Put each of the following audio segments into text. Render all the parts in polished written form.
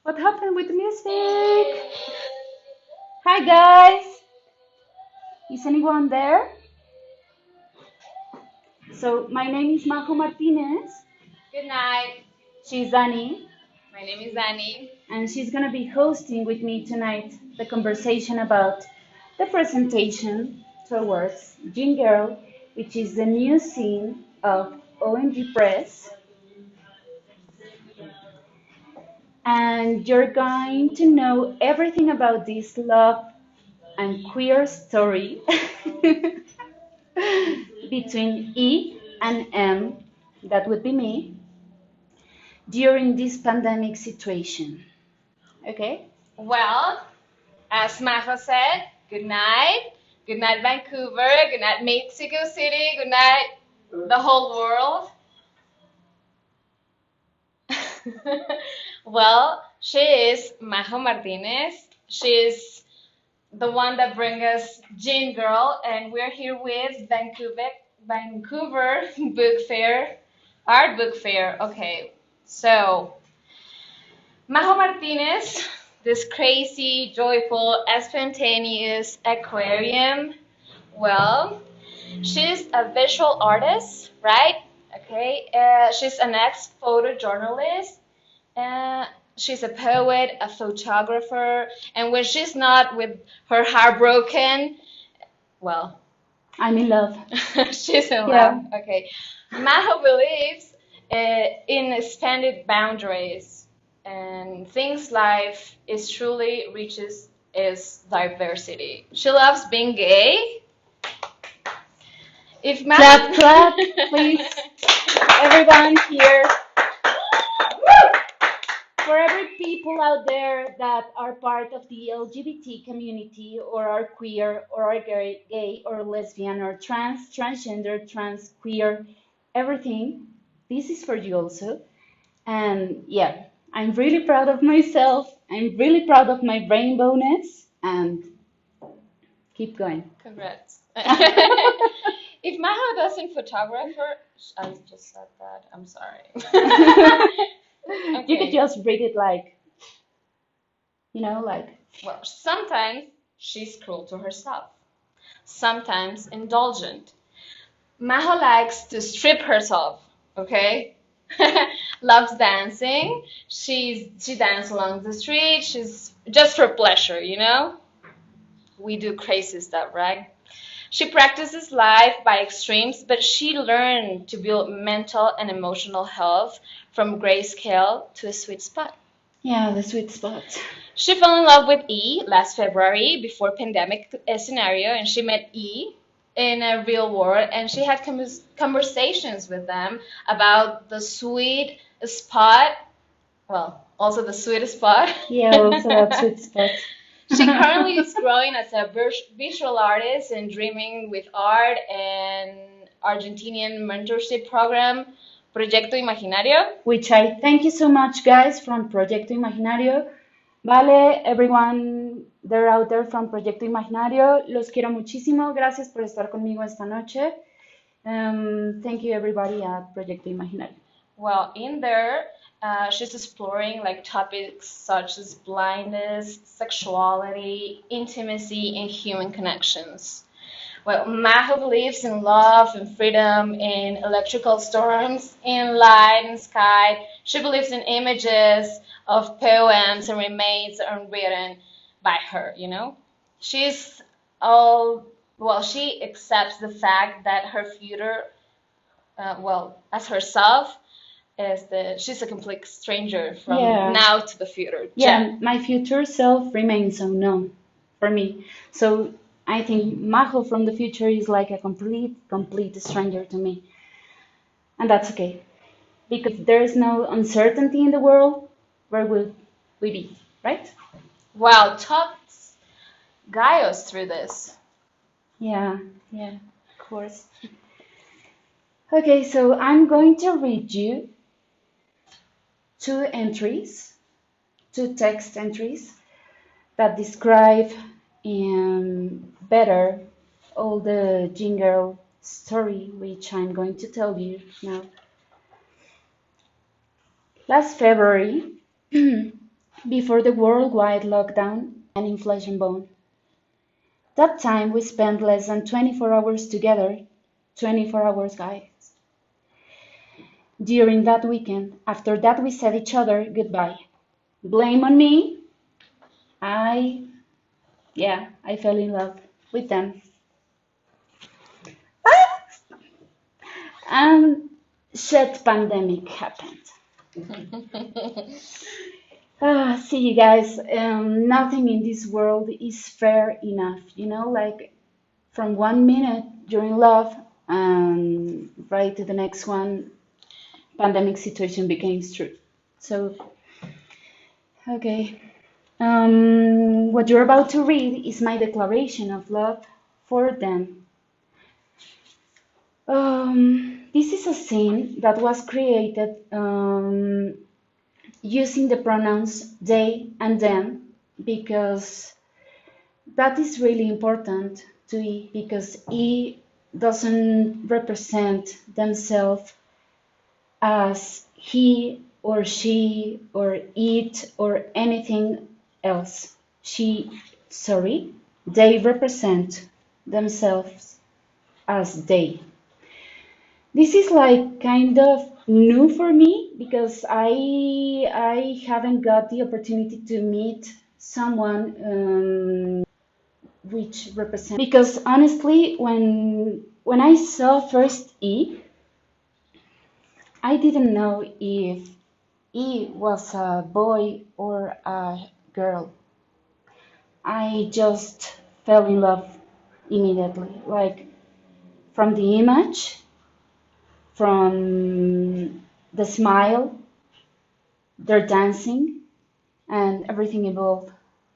What happened with the music? Hi guys, is anyone there? So my name is Majo Martinez. Good night. She's Annie, My name is Annie. and she's gonna be hosting with me tonight the conversation about the presentation towards Gene Girl, which is the new scene of OMG Press. And you're going to know everything about this love and queer story between E and M, that would be me, during this pandemic situation. Okay? Well, as Majo said, good night. Good night, Vancouver. Good night, Mexico City. Good night, the whole world. Well, she is Majo Martinez. She's the one that brings us Gin Girl, and we're here with Vancouver Book Fair, Art Book Fair. Okay, so Majo Martinez, this crazy, joyful, spontaneous aquarium. Well, she's a visual artist, right? Okay. She's an ex-photojournalist. Uh, she's a poet, a photographer, and when she's not with her heart broken, well, I'm in love. she's in Yeah. love. Okay. Majo believes in expanded boundaries and thinks life is truly reaches is diversity. She loves being gay. If Clap, Majo clap, please. Everyone here. For every people out there that are part of the LGBT community or are queer or are gay or lesbian or trans, transgender, trans, queer, everything, this is for you also. And yeah, I'm really proud of myself. I'm really proud of my rainbowness and keep going. Congrats. If Majo doesn't photographer, I just said that. I'm sorry. You could Okay. just read it like, like, Well, sometimes she's cruel to herself, sometimes indulgent. Majo likes to strip herself, okay? Loves dancing. She dances along the street. She's just for pleasure, you know? We do crazy stuff, right? She practices life by extremes, but she learned to build mental and emotional health from grayscale to a sweet spot. yeah, the sweet spot. She fell in love with E last February before pandemic scenario, and she met E in a real world, and she had conversations with them about the sweet spot. Well, also the sweet spot. Yeah, also that sweet spot. She currently is growing as a visual artist and dreaming with art and Argentinian mentorship program, Proyecto Imaginario. Which I thank you so much, guys, from Proyecto Imaginario. Vale, everyone there out there from Proyecto Imaginario, los quiero muchísimo. Gracias por estar conmigo esta noche. Thank you, everybody at Proyecto Imaginario. Well, in there, she's exploring like topics such as blindness, sexuality, intimacy, and human connections. Well, Maho believes in love and freedom, in electrical storms, in light and sky. She believes in images of poems and remains unwritten by her, you know? She's all, well, she accepts the fact that her future, as herself, is that she's a complete stranger from Yeah. now to the future. Yeah, my future self remains unknown for me. So I think Majo from the future is like a complete stranger to me. And that's okay. Because if there is no uncertainty in the world, where will we be, right? Wow, talk guide us through this. Yeah, yeah, of course. Okay, so I'm going to read you two entries, two text entries that describe better all the jingle story, which I'm going to tell you now. Last February, before the worldwide lockdown and inflation boom. That time we spent less than 24 hours together, 24 hours, guys. During that weekend, after that we said each other goodbye. Blame on me, I, I fell in love with them. And shit pandemic happened. See you guys, nothing in this world is fair enough, like from 1 minute you're in love and right to the next one, pandemic situation became true. So, okay. What you're about to read is my declaration of love for them. This is a scene that was created using the pronouns they and them because that is really important to E because E doesn't represent themselves as he or she or it or anything else. They represent themselves as they. This is like kind of new for me because I haven't got the opportunity to meet someone which represents because honestly when I saw first E, I didn't know if E was a boy or a girl. I just fell in love immediately, like from the image, from the smile, their dancing, and everything involved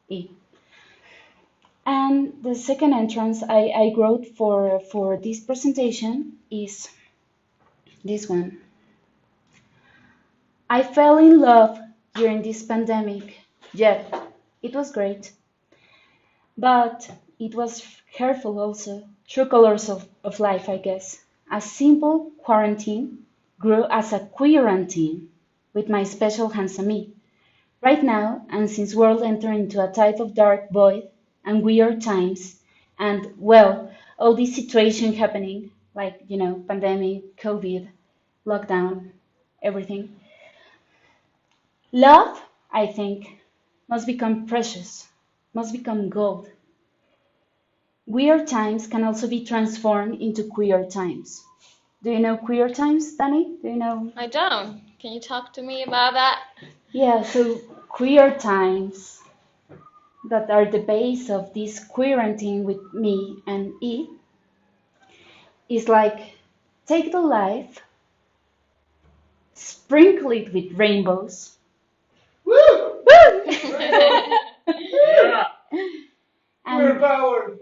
E. And the second entrance I wrote for this presentation is this one. I fell in love during this pandemic. Yeah, it was great. But it was hurtful also. True colors of life, I guess. A simple quarantine grew as a quarantine with my special handsome me. Right now, and since world entered into a type of dark void and weird times, and well, all this situation happening, like, pandemic, COVID, lockdown, everything. Love, I think, must become precious, must become gold. Weird times can also be transformed into queer times. Do you know queer times, Danny? Do you know? I don't. Can you talk to me about that? Yeah, so queer times that are the base of this quarantine with me and E is like take the life, sprinkle it with rainbows. Woo! Woo! Yeah. Queer power.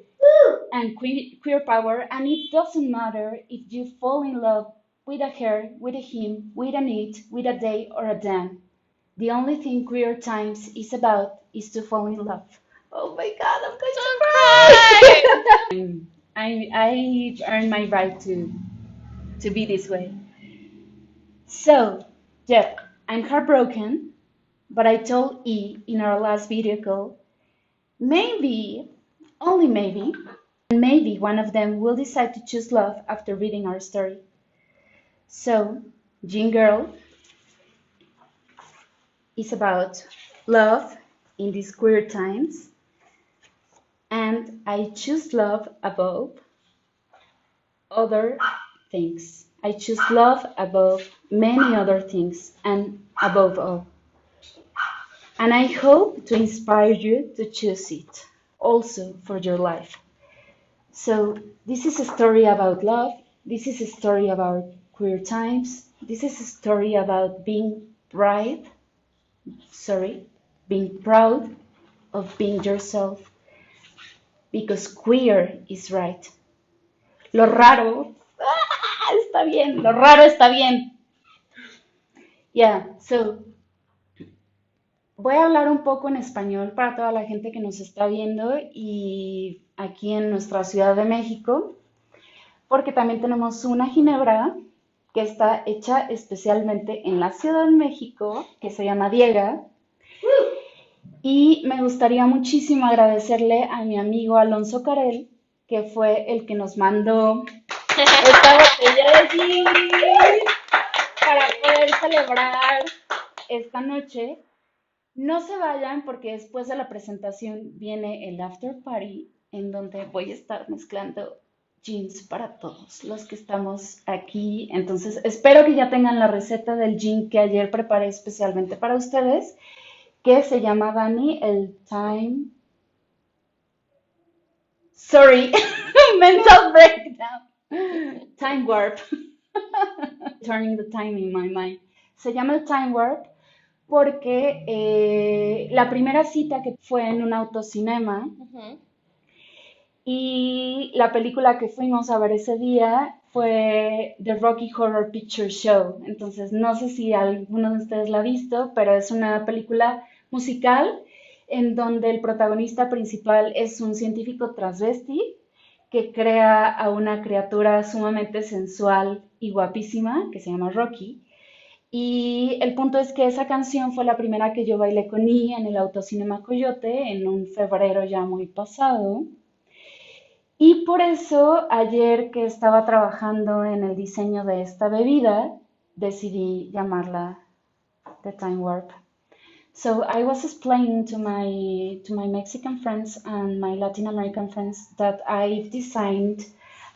And queer power, and it doesn't matter if you fall in love with a her, with a him, with an it, with a they, or a them. The only thing queer times is about is to fall in love. Oh my God, I'm going to cry! I earned my right to be this way. So, yeah, I'm heartbroken, but I told E in our last video call, maybe, only maybe one of them will decide to choose love after reading our story. So, Jean Girl is about love in these queer times, and I choose love above other things. I choose love above many other things and above all. And I hope to inspire you to choose it also for your life. So, this is a story about love. This is a story about queer times. This is a story about being being proud of being yourself. Because queer is right. Lo raro, está bien. Lo raro está bien. Yeah, so voy a hablar un poco en español para toda la gente que nos está viendo y aquí en nuestra Ciudad de México, porque también tenemos una ginebra que está hecha especialmente en la Ciudad de México, que se llama Diega, Y me gustaría muchísimo agradecerle a mi amigo Alonso Carel, que fue el que nos mandó esta botella de gin para poder celebrar esta noche. No se vayan porque después de la presentación viene el after party en donde voy a estar mezclando gins para todos los que estamos aquí. Entonces, espero que ya tengan la receta del gin que ayer preparé especialmente para ustedes, que se llama Dani el Time. Sorry, mental breakdown. Time warp. Turning the time in my mind. Se llama el Time Warp porque la primera cita que fue en un autocinema y la película que fuimos a ver ese día fue The Rocky Horror Picture Show. Entonces, no sé si alguno de ustedes la ha visto, pero es una película musical en donde el protagonista principal es un científico transvesti que crea a una criatura sumamente sensual y guapísima que se llama Rocky. Y el punto es que esa canción fue la primera que yo bailé con I en el Autocinema Coyote en un febrero ya muy pasado. Y por eso ayer que estaba trabajando en el diseño de esta bebida, decidí llamarla The Time Warp. So I was explaining to my Mexican friends and my Latin American friends that I've designed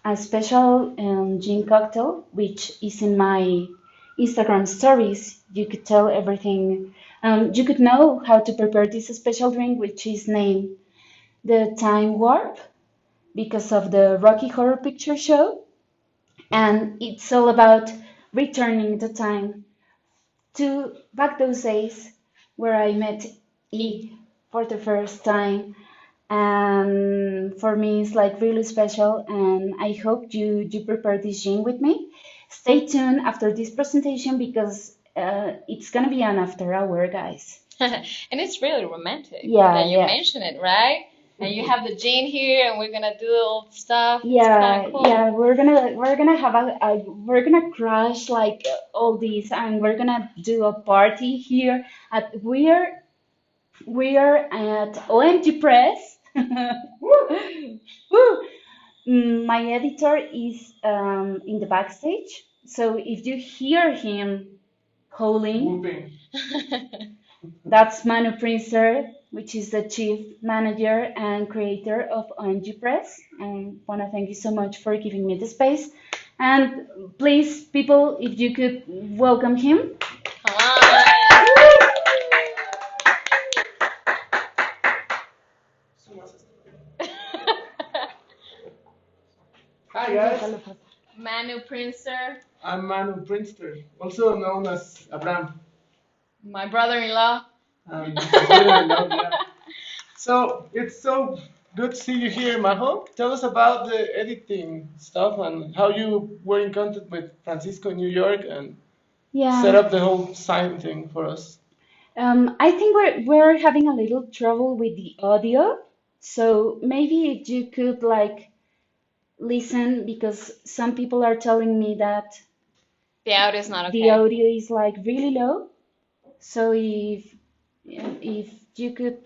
a special gin cocktail, which is in my Instagram stories. You could tell everything. You could know how to prepare this special drink, which is named the Time Warp because of the Rocky Horror Picture Show, and it's all about returning the time to back those days where I met E for the first time. And for me, it's like really special. And I hope you prepare this gin with me. Stay tuned after this presentation because it's gonna be an after hour, guys. And it's really romantic Yeah, that you yeah. mention it, right? And you have the gin here, and we're gonna do all the stuff. It's Yeah, kind of cool. yeah, we're gonna have we're gonna crush like all these, and we're gonna do a party here at we're at OMG Press. Woo! My editor is in the backstage, so if you hear him howling, Whooping. that's Manu Princer, which is the chief manager and creator of OMG Press. And want to thank you so much for giving me the space. And please, people, if you could welcome him. Come on. Hi guys, Manu Princer, I'm Manu Prinster, also known as Abraham. my brother-in-law. Yeah. So it's so good to see you here, Majo. Tell us about the editing stuff and how you were in contact with Francisco in New York and set Yeah. up the whole sign thing for us. I think we're having a little trouble with the audio, so maybe if you could like listen because some people are telling me that The audio is not the okay. audio is like really low. So if you could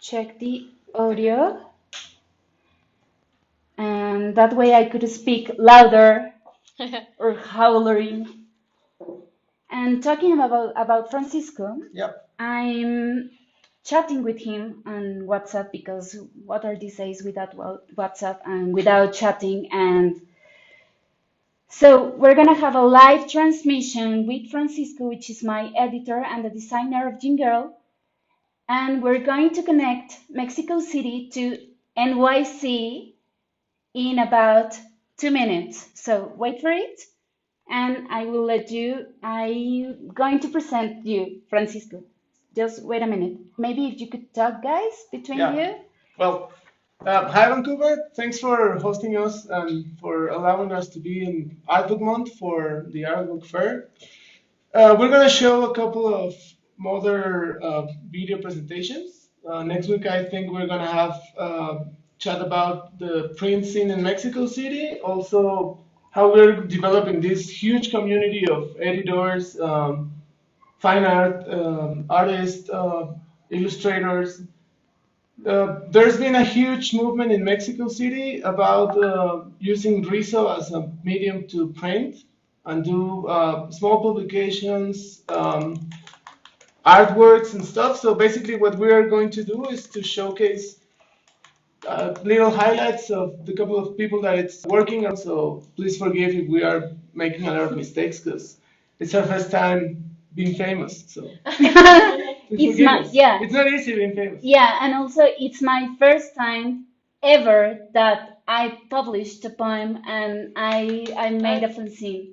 check the audio, and that way I could speak louder or howling. And talking about Francisco, Yep. I'm chatting with him on WhatsApp because what are these days without WhatsApp and without chatting? And so we're gonna have a live transmission with Francisco, which is my editor and the designer of Gin Girl, and we're going to connect Mexico City to NYC in about 2 minutes. So wait for it, and I will let you. I'm going to present you, Francisco. Just wait a minute. Maybe if you could talk, guys, between Yeah. you. Well, hi Vancouver. Thanks for hosting us and for allowing us to be in Art Book Month for the Art Book Fair. We're gonna show a couple of modern video presentations. Next week, I think we're gonna have chat about the print scene in Mexico City. Also, how we're developing this huge community of editors, fine art artists, illustrators. There's been a huge movement in Mexico City about using Riso as a medium to print and do small publications, artworks and stuff. So basically what we are going to do is to showcase little highlights of the couple of people that it's working on. So please forgive if we are making a lot of mistakes because it's our first time being famous. So It's my, yeah, it's not easy being famous. yeah, and also it's my first time ever that I published a poem and I made a fanzine.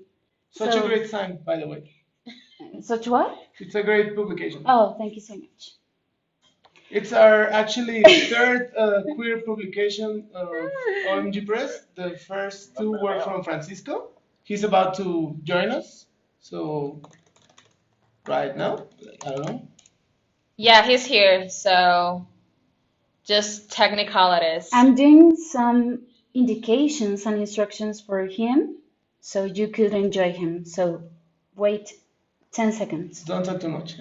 Such a So, great sign, by the way. such what? It's a great publication. Oh, thank you so much. It's our actually third queer publication of OMG Press. The first two were from Francisco. He's about to join us. So right now, I don't know. Yeah, he's here, so just technicalities. I'm doing some indications and instructions for him so you could enjoy him. So wait 10 seconds. Don't talk too much.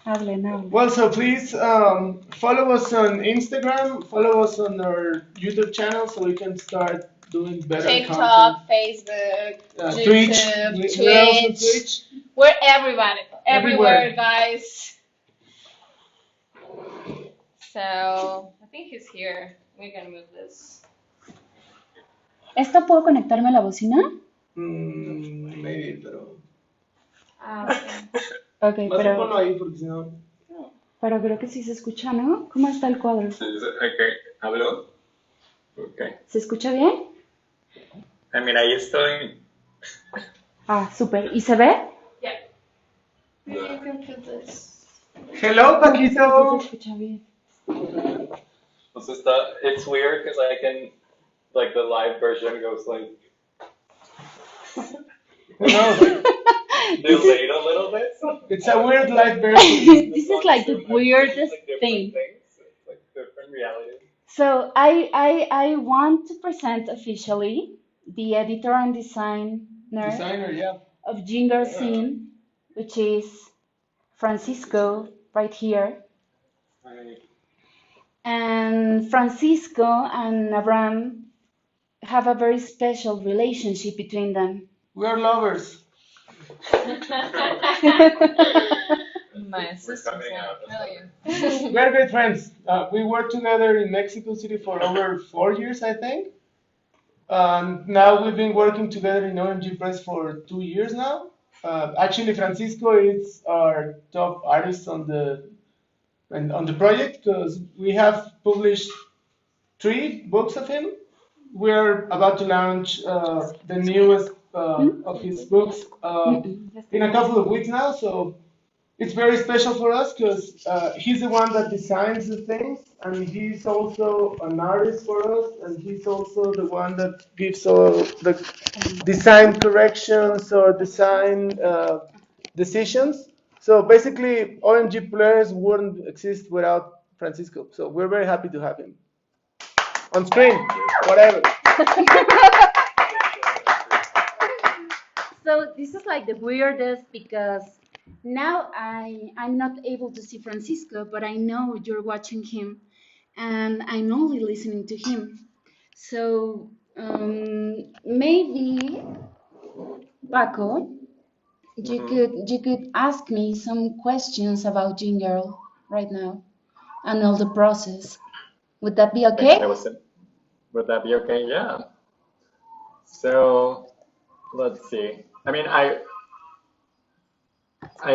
Hablen, hablen. Well, so please follow us on Instagram, follow us on our YouTube channel so we can start doing better TikTok, content. Facebook, Twitch. YouTube, We're also Twitch. Twitch. We're everybody, everywhere, Everywhere. guys. So I think he's here. We're gonna move this. ¿Esto puedo conectarme a la bocina? Maybe, pero. Ok, Más bien ponlo ahí porque si no. pero creo que sí se escucha, ¿no? ¿Cómo está el cuadro? Okay, ¿hablo? Okay. ¿Se escucha bien? Mira, ahí estoy. Ah, súper. ¿Y se ve? Yeah. Maybe you can put this. Hello, Sí Paquito. se escucha bien. Pues está, it's weird because I can, like the live version goes like Who knows? delayed a little bit. It's a weird live version. This is like the weirdest Like different thing. things. It's like different realities. So I want to present officially the editor and designer Designer, yeah. of Jingle Scene, which is Francisco right here. And Francisco and Abraham have a very special relationship between them. We are lovers. My sister coming said, out. "Hell yeah." We are great friends. We worked together in Mexico City for over 4 years, I think. Now we've been working together in OMG Press for 2 years now. Actually, Francisco is our top artist on the project because we have published 3 books of him. We're about to launch the newest of his books in a couple of weeks now, so it's very special for us because he's the one that designs the things, and he's also an artist for us, and he's also the one that gives all the design corrections or design decisions. So basically, OMG players wouldn't exist without Francisco. So we're very happy to have him on screen, whatever. So this is like the weirdest because now I'm not able to see Francisco, but I know you're watching him, and I'm only listening to him. So maybe Paco, you could ask me some questions about Jingle right now and all the process. Would that be okay? Would that be okay? Yeah. So let's see. I mean, I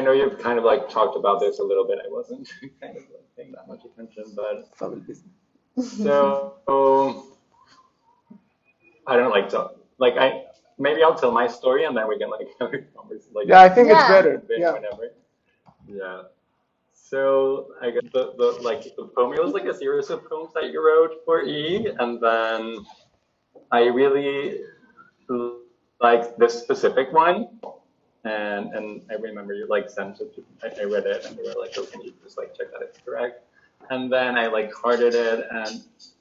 know you've kind of like talked about this a little bit. I wasn't kind of like paying that much attention, but so I don't like to like maybe I'll tell my story and then we can like have a conversation. Like, Yeah, I think it's Yeah. better. bit Yeah. whenever. Yeah. So I guess the poem, it was like a series of poems that you wrote for E, and then I really liked this specific one, and I remember you like sent it. I read it, and you were like, "Oh, can you just like check that it's correct?" And then I like hearted it,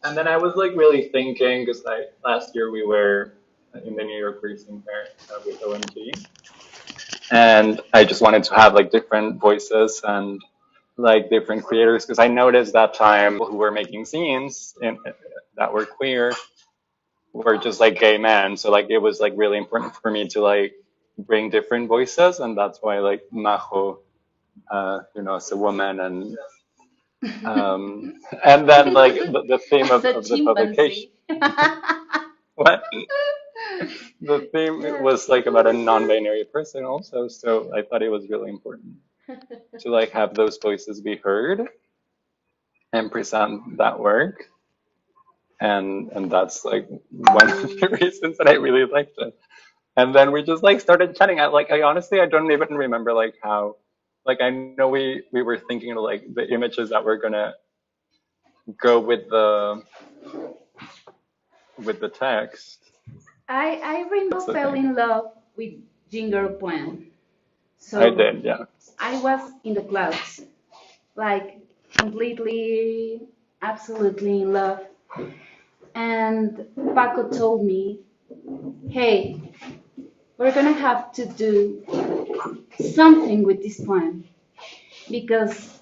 and then I was like really thinking because last year we were in the New York Racing Fair with OMG. and I just wanted to have like different voices and like different creators, because I noticed that time who were making scenes that were queer were just like gay men. So like it was like really important for me to like bring different voices, and that's why like Majo, as a woman, and then like the theme As a of the publication. chimpanzee. What? The theme was like about a non-binary person also, so I thought it was really important to like have those voices be heard and present that work, and that's like one of the reasons that I really liked it. And then we just like started chatting. I honestly I don't even remember like how, like I know we were thinking of like the images that were gonna go with the text. I remember That's the fell thing. in love with Jingle poem. I So did, yeah. I was in the clouds, like completely, absolutely in love. And Paco told me, hey, we're gonna have to do something with this poem because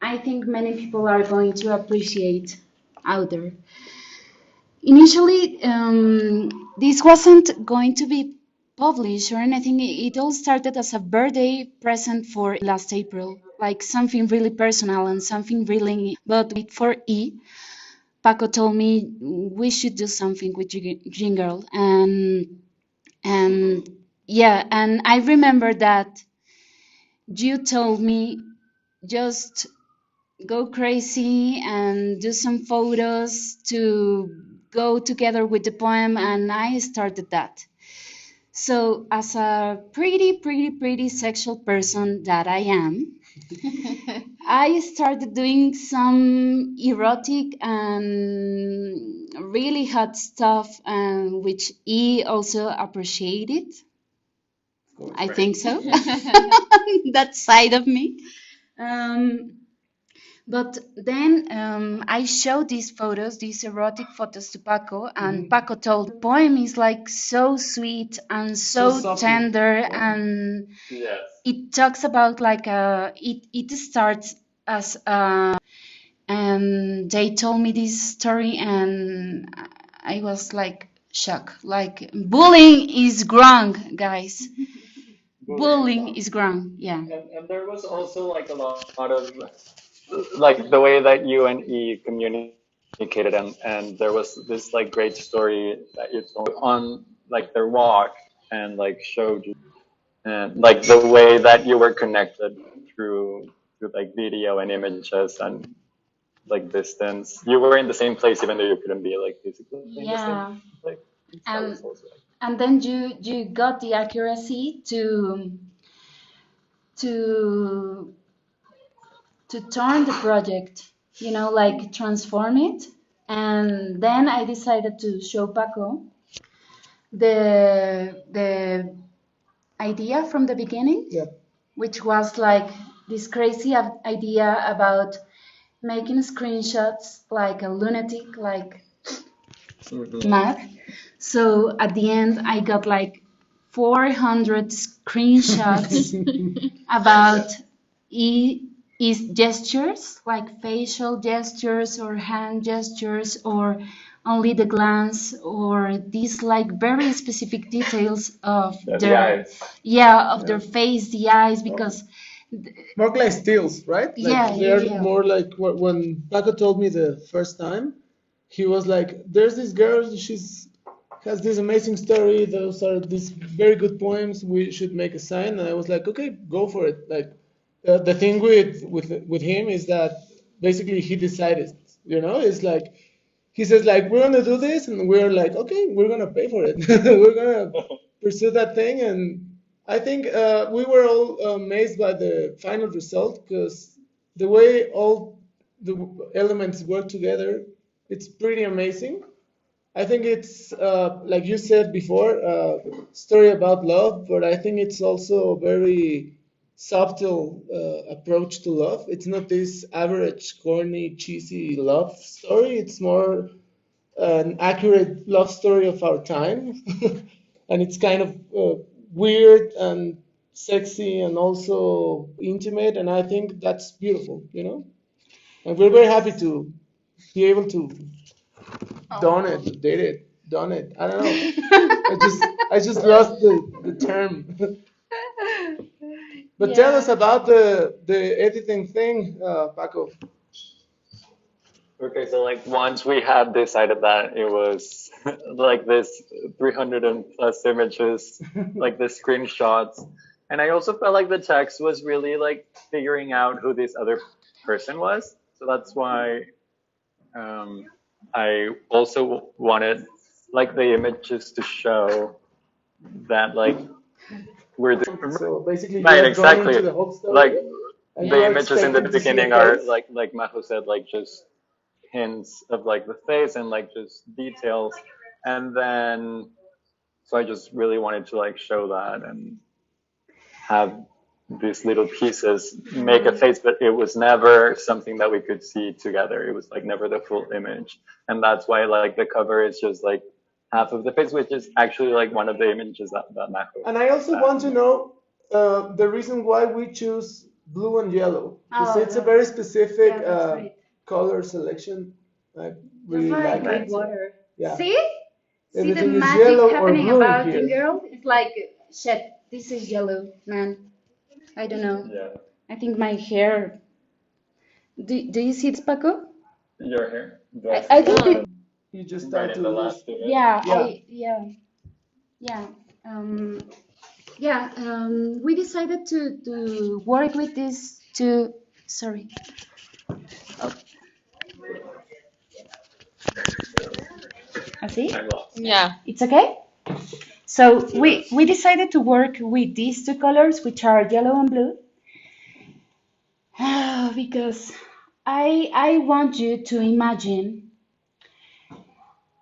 I think many people are going to appreciate out there. Initially, this wasn't going to be published or anything. It all started as a birthday present for last April, like something really personal and something really. But for E, Paco told me we should do something with Jingle, and yeah, and I remember that you told me just go crazy and do some photos to go together with the poem, and I started that. So as a pretty sexual person that I am, I started doing some erotic and really hot stuff, which E also appreciated. I think so. That side of me. Um, But then I showed these photos, these erotic photos to Paco, and Paco told the poem is like so sweet and so tender, and Yes. it talks about like it starts as and they told me this story, and I was like shocked. Like bullying is wrong, guys. Bullying is wrong. Yeah. And there was also like a lot of like the way that you and E communicated, and there was this like great story that you told on like their walk, and like showed you, and like the way that you were connected through like video and images and like distance. You were in the same place even though you couldn't be like physically in the same Yeah. place. That was also And then you got the accuracy to to turn the project, like transform it. And then I decided to show Paco the idea from the beginning, which was like this crazy idea about making screenshots like a lunatic, like mad. So at the end, I got like 400 screenshots about is gestures, like facial gestures or hand gestures or only the glance or these like very specific details of the eyes. their face, the eyes, because More like stills, right? Like they're yeah. more like when Paco told me the first time, he was like, "There's this girl, she's has this amazing story. Those are these very good poems. We should make a sign." And I was like, "Okay, go for it." Like the thing with him is that basically he decided, it's like he says like we're gonna do this, and we're like, okay, we're gonna pay for it. We're gonna pursue that thing, and I think we were all amazed by the final result because the way all the elements work together, it's pretty amazing. I think it's like you said before, story about love, but I think it's also a very subtle approach to love. It's not this average, corny, cheesy love story. It's more an accurate love story of our time, and it's kind of weird and sexy and also intimate, and I think that's beautiful, you know. And we're very happy to be able to done Oh. it, did it, done it. I don't know. I just lost the term. But tell Yeah. us about the editing thing, Paco. Okay, so like once we had decided that it was like this 300 and plus images, like the screenshots, and I also felt like the text was really like figuring out who this other person was. So that's why um, I also wanted like the images to show that like we're the, So basically, you right, are drawn into exactly. the whole Like story, and you the are images in the expecting to see a beginning are face. like Majo said, like just hints of like the face and like just details, and then so I just really wanted to like show that and have these little pieces make a face, but it was never something that we could see together. It was like never the full image, and that's why like the cover is just like half of the face, which is actually like one of the images that Majo And I also had. want to know the reason why we choose blue and yellow. Because Oh, it's a very specific yeah, that's right. color selection. I Just really like like with it. Right. So, water. yeah, See? See the everything is magic yellow or happening blue about Teen here. Girl? It's like, shit, this is yellow, man. I don't know. Yeah. I think my hair. Do you see this, Paco? Your hair. Do I I see think it it. You just right start in to the lose. last image? Yeah, Yeah. yeah. Yeah, we decided to work with this to. Sorry. Oh, see? I'm lost. Yeah. It's okay? So Yes. we decided to work with these two colors, which are yellow and blue, because I want you to imagine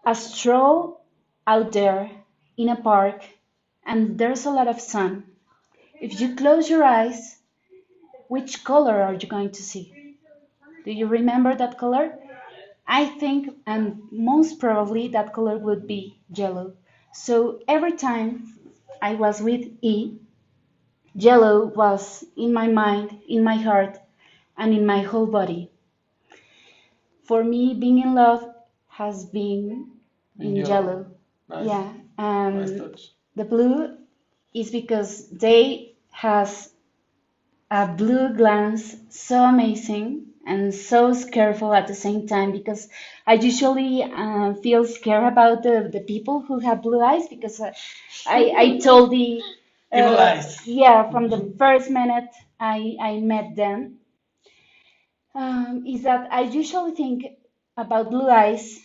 a stroll out there in a park, and there's a lot of sun. If you close your eyes, which color are you going to see? Do you remember that color? I think, and most probably, that color would be yellow. So every time I was with E, yellow was in my mind, in my heart, and in my whole body. For me, being in love has been In in yellow. yellow. Nice. Yeah, Nice and touch. the blue is because they has a blue glance so amazing and so careful at the same time, because I usually feel scared about the people who have blue eyes, because I told the Evil eyes. yeah, from the first minute I met them, is that I usually think about blue eyes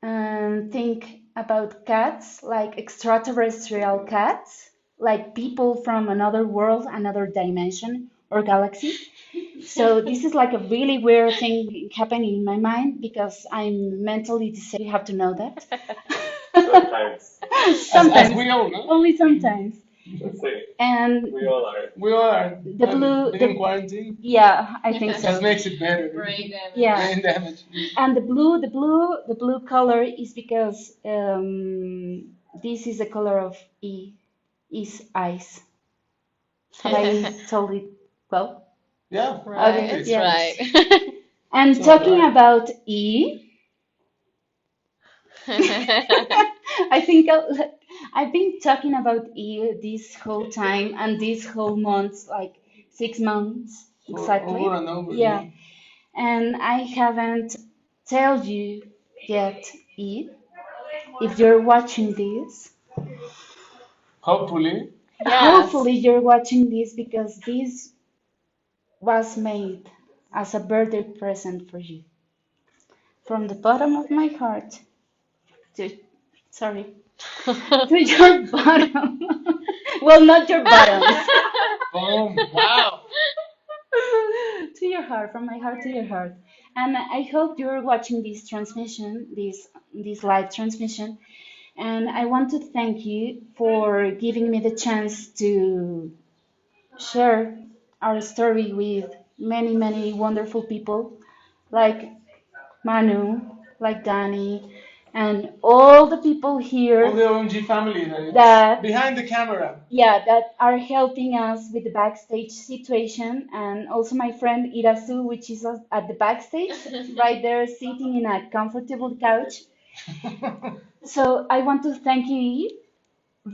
and think about cats, like extraterrestrial cats, like people from another world, another dimension or galaxy. So this is like a really weird thing happening in my mind, because I'm mentally disabled. You have to know that. Sometimes. As Sometimes, we all know. only sometimes. Let's see. And We all are. We all are. the blue, Being in quarantine yeah, I think so. just makes it better. Brain damage. Yeah. Brain damage. And the blue color is because this is the color of E, is eyes. Have I told it well? Yeah. Right, Okay, it's yeah. right. And So talking right. about E, I think I've been talking about E this whole time and this whole month, like 6 months exactly. Over and over. Yeah, and I haven't told you yet, E, if you're watching this. Hopefully. Yes. Hopefully you're watching this, because this was made as a birthday present for you. From the bottom of my heart to, sorry, to your bottom. Well, not your bottoms. Boom. Wow. To your heart, from my heart to your heart. And I hope you're watching this transmission, this live transmission. And I want to thank you for giving me the chance to share our story with many, many wonderful people like Manu, like Danny, and all the people All here the OMG family that is that, behind the camera. yeah, that are helping us with the backstage situation, and also my friend Irasu, which is at the backstage, right there, sitting in a comfortable couch. So I want to thank you, Eve,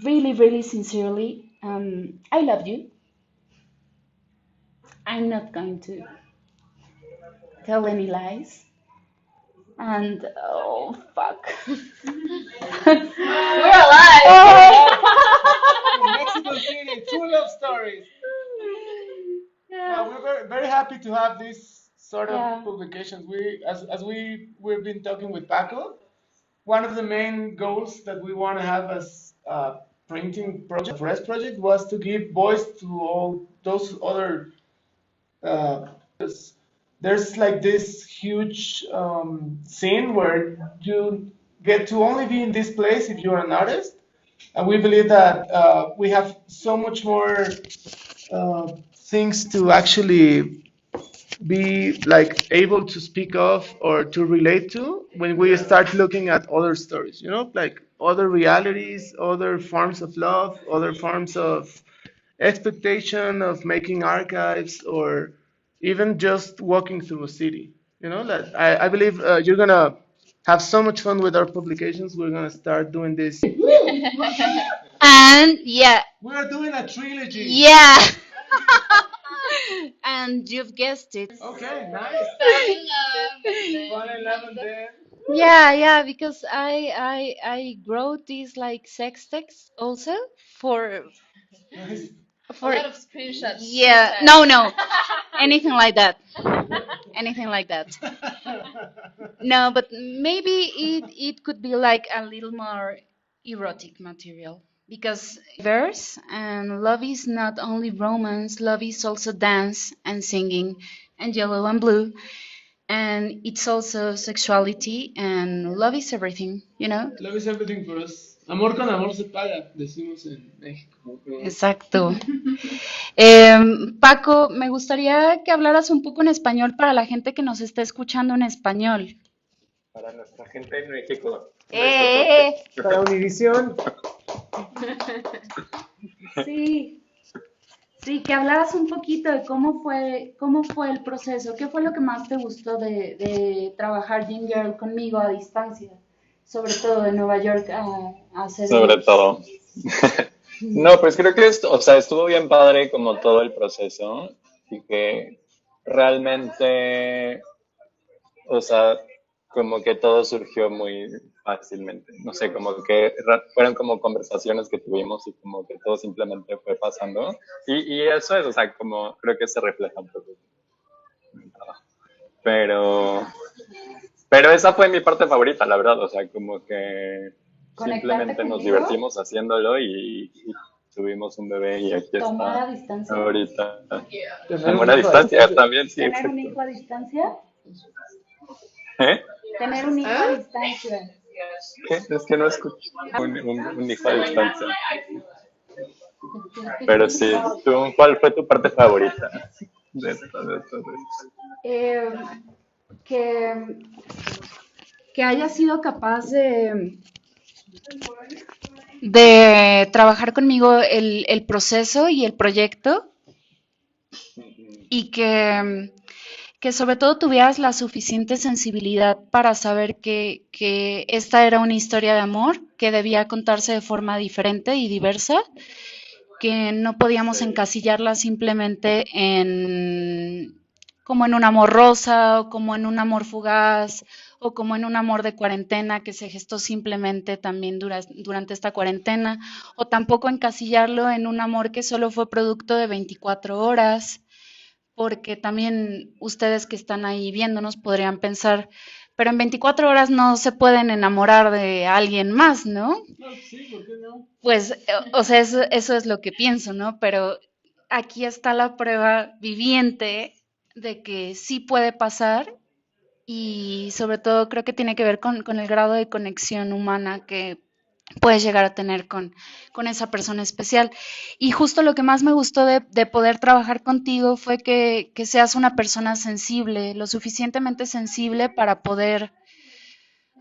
really, really sincerely. I love you. I'm not going to tell any lies. And oh, fuck. We're alive. Mexico City, true love stories. Yeah. We're very, very happy to have these sort of Yeah. publications. We've been talking with Paco. One of the main goals that we want to have as a printing project, press project, was to give voice to all those other. Uh, there's like this huge scene where you get to only be in this place if you're an artist, and we believe that we have so much more things to actually be like able to speak of or to relate to when we start looking at other stories, like other realities, other forms of love, other forms of expectation of making archives, or even just walking through a city. That I believe you're gonna have so much fun with our publications. We're gonna start doing this. And yeah, We're doing a trilogy. yeah. And you've guessed it. Okay, nice. Fell in love. Fall in love and then. Yeah, because I wrote these like sex texts also for Nice. A for lot of screenshots. yeah, she no, said. anything like that. Anything like that. No, but maybe it could be like a little more erotic material because verse and love is not only romance, love is also dance and singing and yellow and blue, and it's also sexuality, and love is everything. Love is everything for us. Amor con amor se paga, decimos en México. Exacto. Paco, me gustaría que hablaras un poco en español para la gente que nos está escuchando en español. Para nuestra gente en México. ¡Eh! Para Univisión. Sí, sí, que hablaras un poquito de cómo fue el proceso, qué fue lo que más te gustó de trabajar Gym Girl conmigo a distancia, sobre todo de Nueva York a Sobre CDMX. todo. No, pues creo que o sea, estuvo bien padre como todo el proceso y que realmente, o sea, como que todo surgió muy fácilmente. No sé, como que fueron como conversaciones que tuvimos y como que todo simplemente fue pasando. Y eso es, o sea, como creo que se refleja un poco en el trabajo. Pero esa fue mi parte favorita, la verdad. O sea, como que ¿Conectarte simplemente nos conmigo? divertimos haciéndolo y tuvimos un bebé y aquí ¿Tomar a está distancia? ahorita. Tener Amor un a hijo distancia también, sí, ¿Tener un exacto. hijo a distancia? ¿Eh? Tener un hijo a distancia. ¿Qué? Es que no escucho. Un hijo a distancia. Pero sí, ¿cuál fue tu parte favorita de esto? Eh, que, que haya sido capaz de trabajar conmigo el proceso y el proyecto, y que sobre todo tuvieras la suficiente sensibilidad para saber que esta era una historia de amor que debía contarse de forma diferente y diversa, que no podíamos encasillarla simplemente como en un amor rosa, o como en un amor fugaz, o como en un amor de cuarentena que se gestó simplemente también durante esta cuarentena, o tampoco encasillarlo en un amor que solo fue producto de 24 horas, porque también ustedes que están ahí viéndonos podrían pensar, pero en 24 horas no se pueden enamorar de alguien más, ¿no? No, sí, ¿por qué no? Pues, o sea, eso es lo que pienso, ¿no? Pero aquí está la prueba viviente de que sí puede pasar, y sobre todo creo que tiene que ver con el grado de conexión humana que puedes llegar a tener con esa persona especial. Y justo lo que más me gustó de poder trabajar contigo fue que seas una persona sensible, lo suficientemente sensible para poder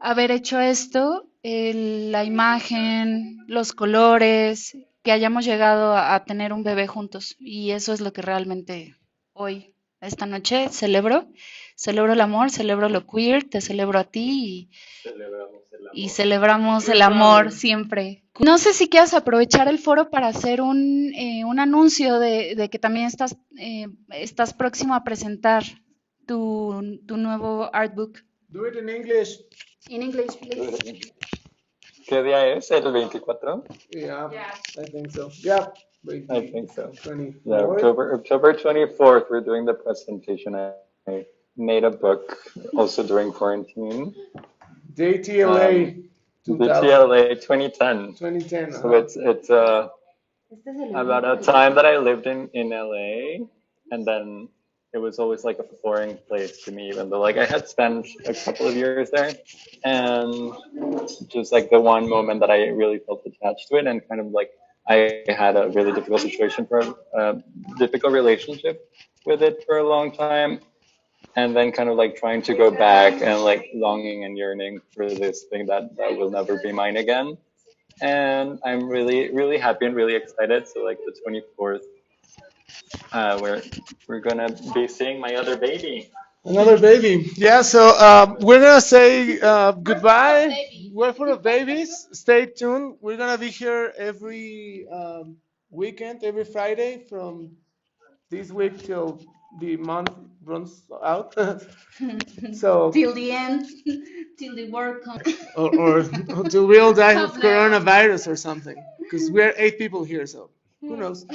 haber hecho esto, la imagen, los colores, que hayamos llegado a tener un bebé juntos. Y eso es lo que realmente hoy, esta noche, celebro. Celebro el amor, celebro lo queer, te celebro a ti Celebramos el y amor. celebramos el We're amor proud. siempre. No sé si quieras aprovechar el foro para hacer un anuncio de que también estás próximo a presentar tu nuevo artbook. Do it in English. In English, please. ¿Qué día es? ¿El 24? Yeah, Yeah. I think so. Yeah, I think so. 24th. Yeah, October 24th, we're doing the presentation. I made a book also during quarantine. JTLA The 2000, TLA 2010. 2010. So it's about a time that I lived in LA, and then it was always like a foreign place to me, even though like I had spent a couple of years there, and just like the one moment that I really felt attached to it, and kind of like I had a really difficult situation for a difficult relationship with it for a long time, and then kind of like trying to go back and like longing and yearning for this thing that will never be mine again. And I'm really happy and really excited. So like the 24th, we're gonna be seeing my other baby. Another baby. Yeah, so we're gonna say goodbye. We're full of babies. Stay tuned. We're gonna be here every weekend, every Friday from this week till the month runs out. So Till the end, till the work comes. or until we all die of coronavirus or something, because we're 8 people here, so who knows?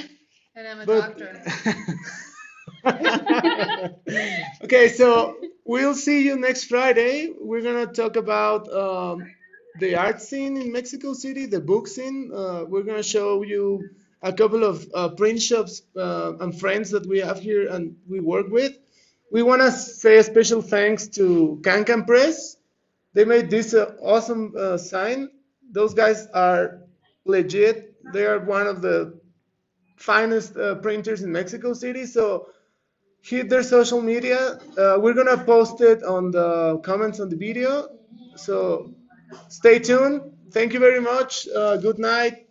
And I'm a But doctor. okay, so we'll see you next Friday. We're gonna talk about the art scene in Mexico City, the book scene. We're gonna show you a couple of print shops and friends that we have here and we work with. We want to say a special thanks to Can Press. They made this awesome sign. Those guys are legit. They are one of the finest printers in Mexico City. So hit their social media. We're gonna post it on the comments on the video. So stay tuned. Thank you very much. Good night.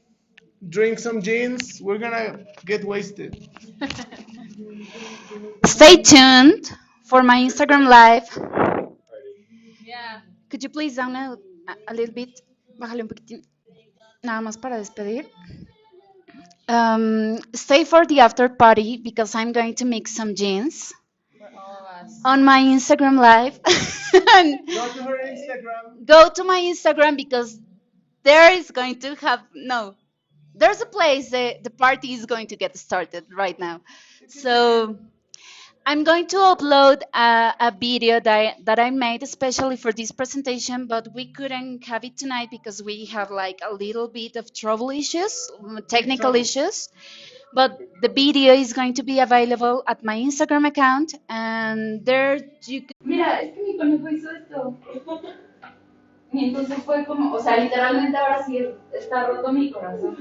Drink some gins. We're gonna get wasted. Stay tuned for my Instagram live. Yeah. Could you please down a little bit? Bájale un poquitín. Nada más para despedir. Stay for the after party because I'm going to mix some jeans For all of us. on my Instagram live. And Go to her Instagram. go to my Instagram because there is going to have there's a place the party is going to get started right now. So I'm going to upload a video that I made especially for this presentation, but we couldn't have it tonight because we have like a little bit of trouble issues, technical issues. But the video is going to be available at my Instagram account, and there you can... Mira, es que mi conejo hizo esto. Y entonces fue como, o sea, literalmente ahora sí está roto mi corazón.